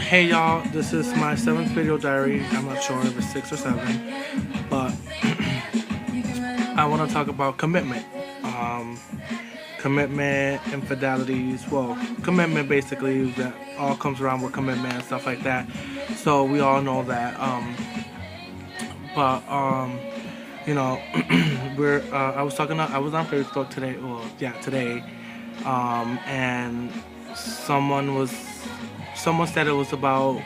Hey y'all, this is my seventh video diary. I'm not sure if it's six or seven, but I want to talk about commitment. Um, Commitment, infidelities. Well, commitment basically that all comes around with commitment and stuff like that. So we all know that. But you know, we're. I was talking. I was on Facebook today. Well, yeah, today. And someone was. Someone said it was about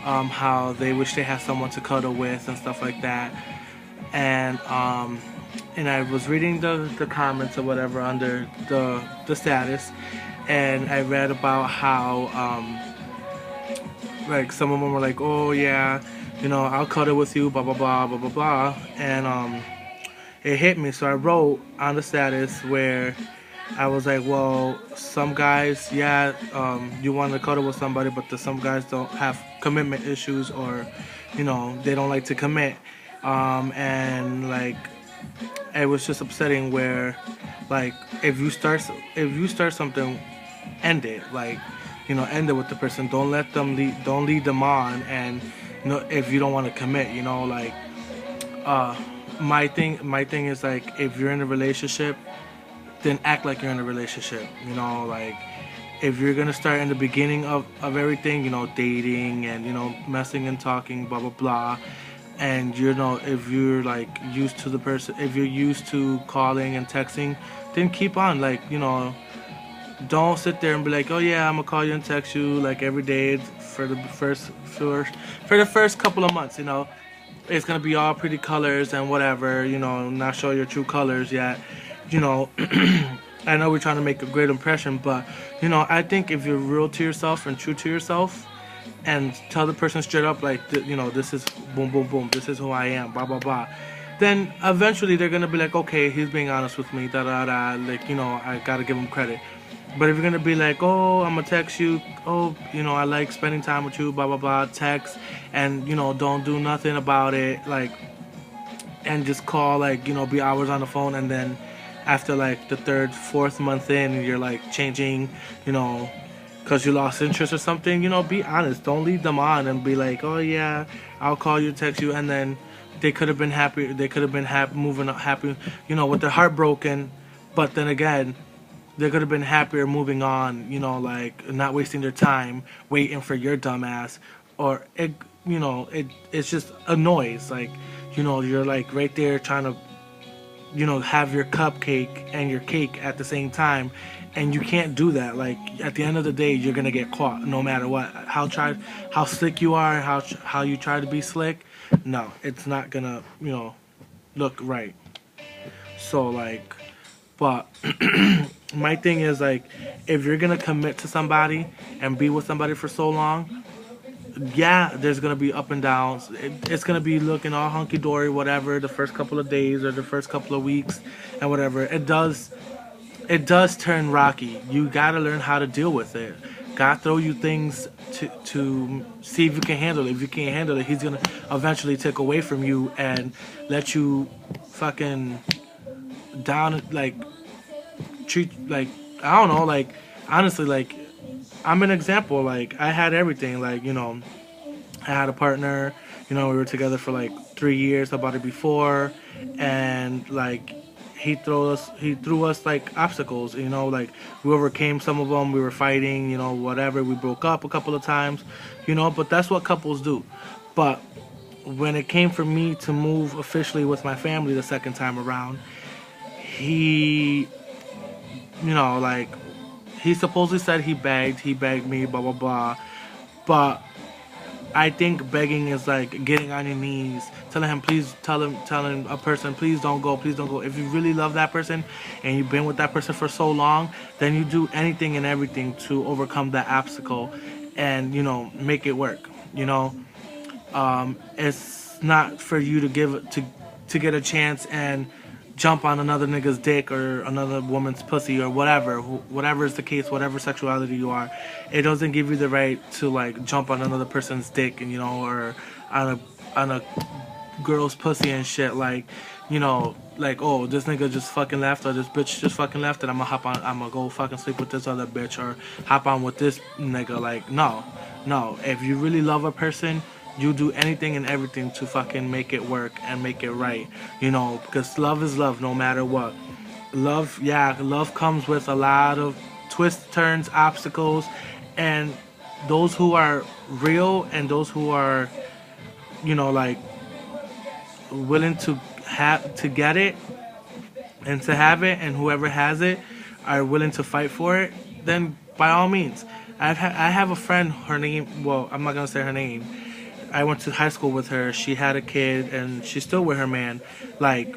how they wish they had someone to cuddle with and stuff like that. And and I was reading the comments or whatever under the status, and I read about how like some of them were like, oh yeah, I'll cuddle with you, blah blah blah blah blah blah, and it hit me. So I wrote on the status where I was like, well, some guys, yeah, you want to cuddle with somebody, but some guys don't have commitment issues, or they don't like to commit, and like it was just upsetting where like if you start something, end it, like end it with the person. Don't let them don't lead them on, and if you don't want to commit, like uh my thing is like, if you're in a relationship, then act like you're in a relationship. Like if you're gonna start in the beginning of everything, dating and messing and talking, blah blah blah, and if you're like used to the person, if you're used to calling and texting, then keep on, like don't sit there and be like, oh yeah, I'm gonna call you and text you like every day for the first couple of months. It's gonna be all pretty colors and whatever, not show your true colors yet. you know I know we're trying to make a great impression, but I think if you're real to yourself and true to yourself, and tell the person straight up, like, this is boom boom boom, this is who I am, blah blah blah, then eventually they're gonna be like, okay, he's being honest with me, da da da, like, I gotta give him credit. But if you're gonna be like, oh, I'm gonna text you, oh, I like spending time with you, blah blah blah, text, and don't do nothing about it, like, and just call, like, be hours on the phone, and then after like the third, fourth month in, you're like changing, because you lost interest or something. Be honest. Don't lead them on and be like, oh yeah, I'll call you, text you, and then they could have been happy. They could have been happy, moving up, happy, with their heart broken. But then again, they could have been happier moving on. Like not wasting their time waiting for your dumb ass, or it's just a noise. Like, you're like right there trying to have your cupcake and your cake at the same time, and you can't do that. Like, at the end of the day, you're gonna get caught no matter what. How slick you are, how you try to be slick, no, it's not gonna look right. So like, but my thing is like, if you're gonna commit to somebody and be with somebody for so long, yeah, there's gonna be up and downs. It's gonna be looking all hunky dory, whatever, the first couple of days or the first couple of weeks, and whatever. It does turn rocky. You gotta learn how to deal with it. God throw you things to see if you can handle it. If you can't handle it, He's gonna eventually take away from you and let you fucking down, like treat, like, I don't know, like, honestly, like, I'm an example. Like, I had everything. Like, I had a partner. We were together for like 3 years about it before, and like he threw us like obstacles. Like, we overcame some of them. We were fighting. Whatever. We broke up a couple of times. But that's what couples do. But when it came for me to move officially with my family the second time around, he, like, he supposedly said he begged me, blah blah blah. But I think begging is like getting on your knees, telling him, please, telling a person, please don't go, please don't go. If you really love that person and you've been with that person for so long, then you do anything and everything to overcome that obstacle and make it work. It's not for you to to get a chance and jump on another nigga's dick or another woman's pussy or whatever is the case, whatever sexuality you are. It doesn't give you the right to like jump on another person's dick, and or on a girl's pussy and shit, like, like, oh, this nigga just fucking left, or this bitch just fucking left, and I'm gonna go fucking sleep with this other bitch, or hop on with this nigga. Like, no, No, if you really love a person, you do anything and everything to fucking make it work and make it right. You know, because love is love no matter what. Love, yeah, love comes with a lot of twists, turns, obstacles, and those who are real and those who are, like willing to have to get it and to have it, and whoever has it are willing to fight for it, then by all means. I have a friend. Her name. Well, I'm not gonna say her name. I went to high school with her. She had a kid, and she's still with her man. Like,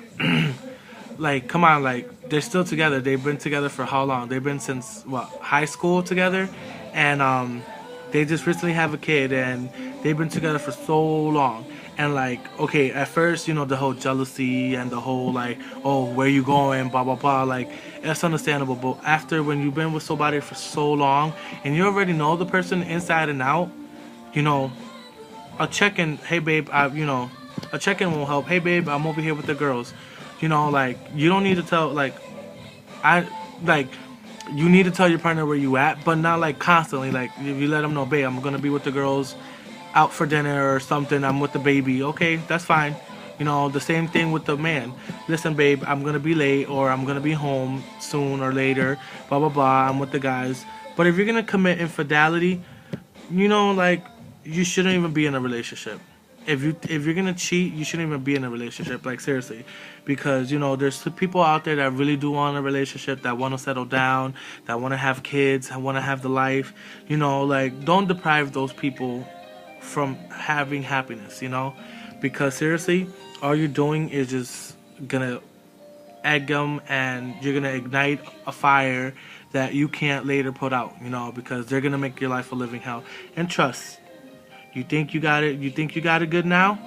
like, come on, like they're still together. They've been together for how long? They've been since what, high school together, and they just recently have a kid, and they've been together for so long. And like, okay, at first, the whole jealousy and the whole like, oh, where you going, blah blah blah, like that's understandable. But after, when you've been with somebody for so long and you already know the person inside and out, you know, a check-in, hey babe, a check-in won't help. Hey babe, I'm over here with the girls. Like you don't need to tell, like, I like you need to tell your partner where you at, but not like constantly. Like if you let them know, babe, I'm gonna be with the girls out for dinner or something. I'm with the baby. Okay, that's fine. The same thing with the man. Listen, babe, I'm gonna be late or I'm gonna be home soon or later. Blah blah blah. I'm with the guys. But if you're gonna commit infidelity, like you shouldn't even be in a relationship. If you're gonna cheat, you shouldn't even be in a relationship. Like seriously, because there's people out there that really do want a relationship, that want to settle down, that want to have kids, that want to have the life. Like don't deprive those people from having happiness. Because seriously, all you're doing is just gonna egg them, and you're gonna ignite a fire that you can't later put out. Because they're gonna make your life a living hell. And trust. You think you got it? You think you got it good now?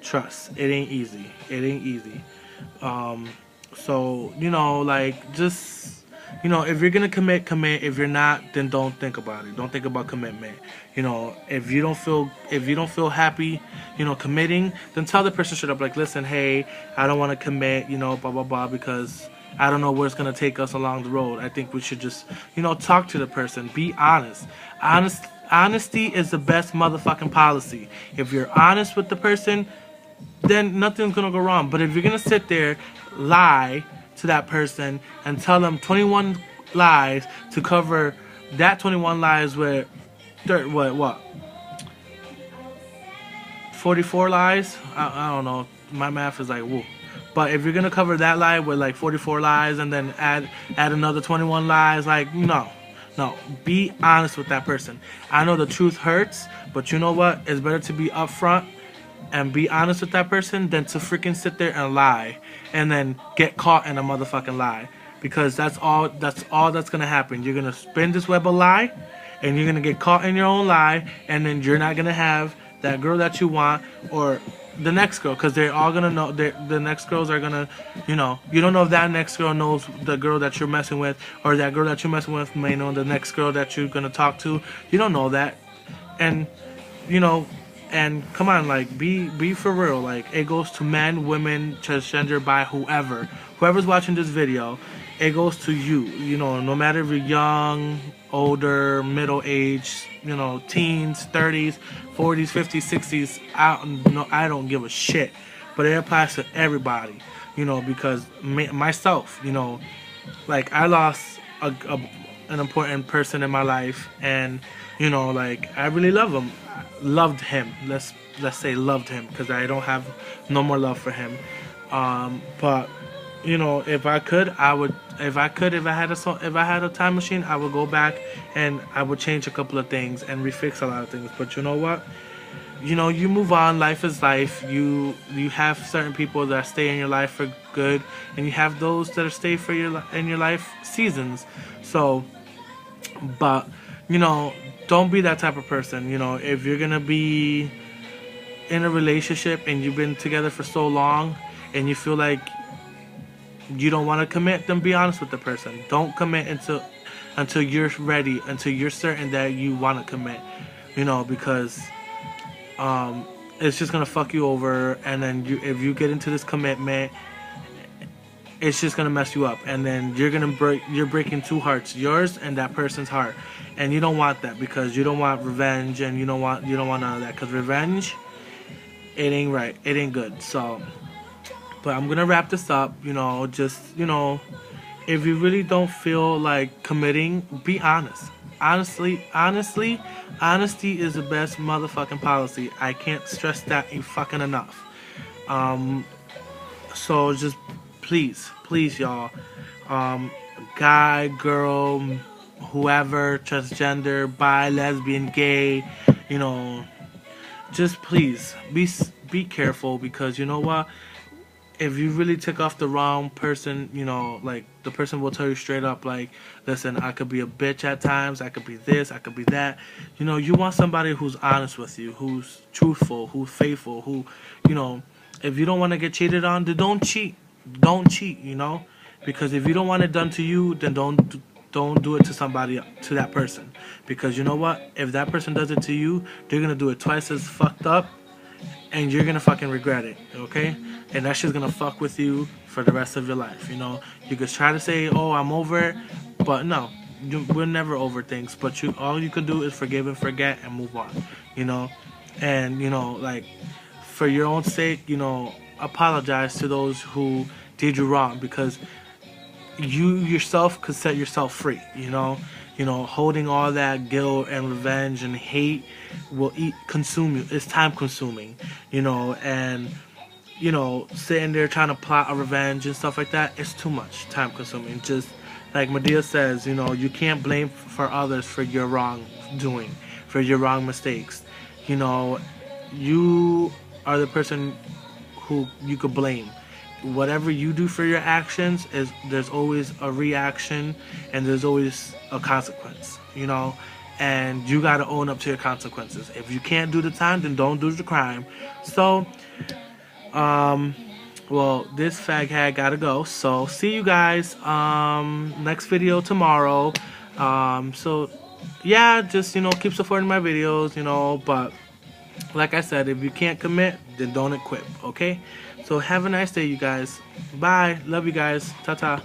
Trust, it ain't easy. It ain't easy. So like just if you're gonna commit, commit. If you're not, then don't think about it. Don't think about commitment. If you don't feel happy, committing, then tell the person straight up, like, listen, hey, I don't want to commit, blah blah blah, because I don't know where it's gonna take us along the road. I think we should just, talk to the person. Be honest. Honesty is the best motherfucking policy. If you're honest with the person, then nothing's gonna go wrong. But if you're gonna sit there, lie to that person, and tell them 21 lies to cover that 21 lies with what 44 lies? I don't know. My math is like woo. But if you're gonna cover that lie with like 44 lies and then add another 21 lies, like no. No, be honest with that person. I know the truth hurts, but you know what? It's better to be upfront and be honest with that person than to freaking sit there and lie and then get caught in a motherfucking lie. Because that's all that's gonna happen. You're gonna spin this web of lie, and you're gonna get caught in your own lie, and then you're not gonna have that girl that you want, or the next girl, because they're all gonna know. The next girls are gonna, you don't know if that next girl knows the girl that you're messing with, or that girl that you're messing with may know the next girl that you're gonna talk to. You don't know that, and and come on, like be for real. Like it goes to men, women, transgender, bi, whoever's watching this video. It goes to you. No matter if you're young, older, middle age, teens, 30s, 40s, 50s, 60s. I don't give a shit. But it applies to everybody. Because myself, like I lost an important person in my life, and like I really loved him. Let's say loved him, because I don't have no more love for him. But if I could, I would. If I had a time machine, I would go back and I would change a couple of things and refix a lot of things. But you know what? You move on. Life is life. You have certain people that stay in your life for good, and you have those that stay for in your life seasons. So, but don't be that type of person. If you're gonna be in a relationship and you've been together for so long, and you feel like you don't want to commit, then be honest with the person. Don't commit until you're ready, until you're certain that you want to commit. Because it's just gonna fuck you over. And then if you get into this commitment, it's just gonna mess you up, and then you're breaking two hearts, yours and that person's heart, and you don't want that, because you don't want revenge, and you don't want none of that, because revenge, it ain't right, it ain't good. So, but I'm gonna wrap this up. Just if you really don't feel like committing, be honest. Honestly, honesty is the best motherfucking policy. I can't stress that fucking enough. So just please, y'all, guy, girl, whoever, transgender, bi, lesbian, gay, just please be careful, because you know what? If you really tick off the wrong person, like, the person will tell you straight up, like, listen, I could be a bitch at times, I could be this, I could be that. You want somebody who's honest with you, who's truthful, who's faithful, who, if you don't want to get cheated on, then don't cheat. Don't cheat, because if you don't want it done to you, then don't do it to to that person. Because you know what? If that person does it to you, they're going to do it twice as fucked up, and you're gonna fucking regret it, okay? And that shit's gonna fuck with you for the rest of your life, You could try to say, oh, I'm over it, but no, we're never over things. But all you could do is forgive and forget and move on, And, like, for your own sake, apologize to those who did you wrong, because you yourself could set yourself free, Holding all that guilt and revenge and hate will consume you. It's time consuming, and sitting there trying to plot a revenge and stuff like that, it's too much time consuming. Just like Madea says, you can't blame for others for your wrongdoing, for your wrong mistakes. You are the person who you could blame. Whatever you do for your actions, there's always a reaction, and there's always a consequence, and you gotta own up to your consequences. If you can't do the time, then don't do the crime. So, well, this fag hag gotta go. So, see you guys, next video tomorrow. So, yeah, just, keep supporting my videos, but like I said, if you can't commit, then don't equip, okay? So have a nice day, you guys. Bye. Love you guys. Ta-ta.